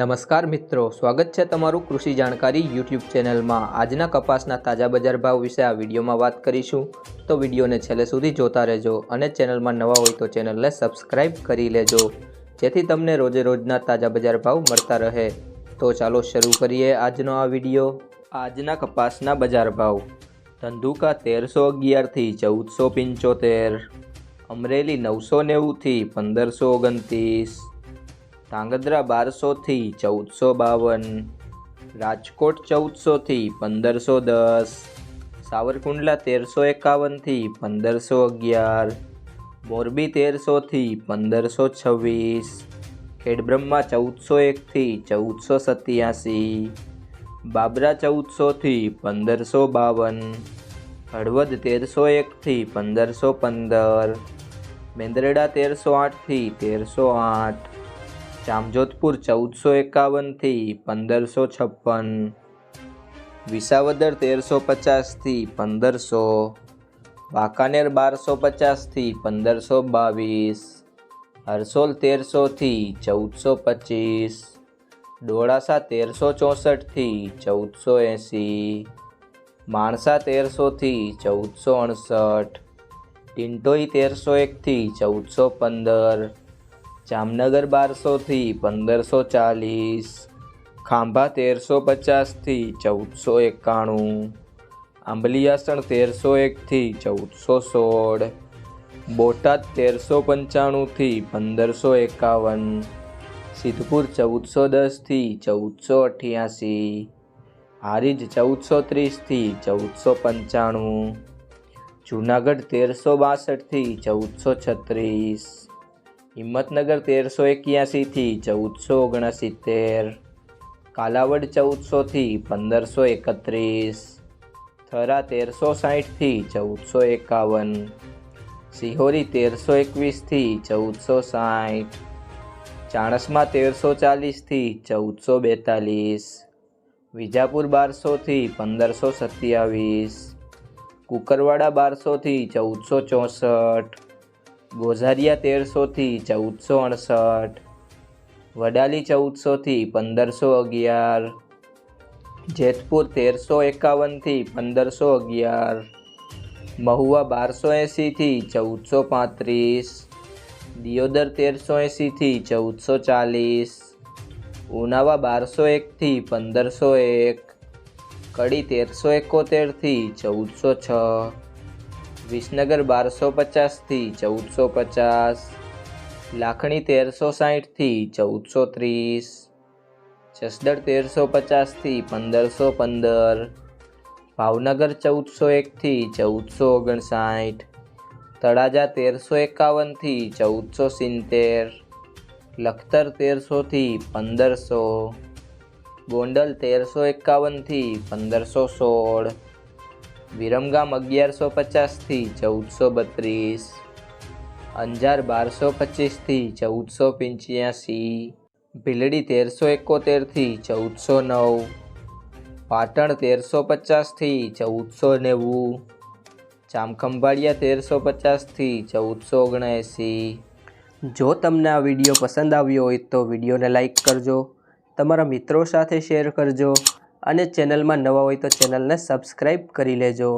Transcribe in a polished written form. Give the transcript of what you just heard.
નમસ્કાર મિત્રો, સ્વાગત છે તમારું કૃષિ જાણકારી યુટ્યુબ ચેનલમાં। આજના કપાસના તાજા બજાર ભાવ વિશે આ વિડીયોમાં વાત કરીશું, તો વિડીયોને છેલ્લે સુધી જોતા રહેજો અને ચેનલમાં નવા હોય તો ચેનલને સબસ્ક્રાઇબ કરી લેજો, જેથી તમને રોજે રોજના તાજા બજાર ભાવ મળતા રહે। તો ચાલો શરૂ કરીએ આજનો આ વિડીયો। આજના કપાસના બજાર ભાવ: ધંધુકા 1311 થી 1475, અમરેલી 990 થી 1529, ધાંગધ્રા 1200 થી 1452, રાજકોટ 1400 થી 1510, સાવરકુંડલા 1351 થી 1511, મોરબી 1300 થી 1526, ખેડબ્રહ્મા 1401 થી 1487, બાબરા 1400 થી 1552, હળવદ 1301 થી 1515, મેંદરડા 1308 થી 1308, જામજોધપુર 1451 થી 1556, વિસાવદર 1350 થી 1500, વાંકાનેર 1250 થી 1522, હરસોલ 1300 થી 1425, ડોળાસા 1364 થી 1480, માણસા 1300 થી 1468, ટિન્ટોઈ 1301 થી 1415, જામનગર 1200 થી 1540, ખાંભા 1350 થી 1491, આંબલિયાસણ 1301 થી 1416, બોટાદ 1395 થી 1551, સિદ્ધપુર 1410 થી 1488, હારીજ 1430 થી 1495, જૂનાગઢ 1362 થી 1436, હિંમતનગર 1381 થી 1469, કાલાવડ 1400 થી 1531, થરા 1360 થી 1451, સિહોરી 1321 થી 1460, ચાણસ્મા 1340 થી 1442, વિજાપુર 1200 થી 1527, કુકરવાડા 1200 થી 1464, ગોઝારિયા 1300 થી 1468, વડાલી 1400 થી 1511, જેતપુર 1351 થી 1511, મહુવા 1280 થી 1435, દિયોદર 1380 થી 1440, ઉનાવા 1201 થી 1501, કડી 1371 થી 1406, વિસનગર 1250 થી 1450, લાખણી 1360 થી 1430, જસદણ 1350 થી 1515, ભાવનગર 1401 થી 1459, તળાજા 1351 થી 1470, લખતર 1300 થી 1500, ગોંડલ 1351 થી 1516, વિરમગામ 1150 થી 1432, અંજાર 1225 થી 1485, ભીલડી 1371 થી 1409, પાટણ 1350 થી 1490, જામખંભાળિયા 1350 થી 1479। જો તમને આ વિડીયો પસંદ આવ્યો હોય તો વિડીયોને લાઈક કરજો, તમારા મિત્રો સાથે શેર કરજો અને ચેનલમાં નવા હોય તો ચેનલને સબસ્ક્રાઈબ કરી લેજો।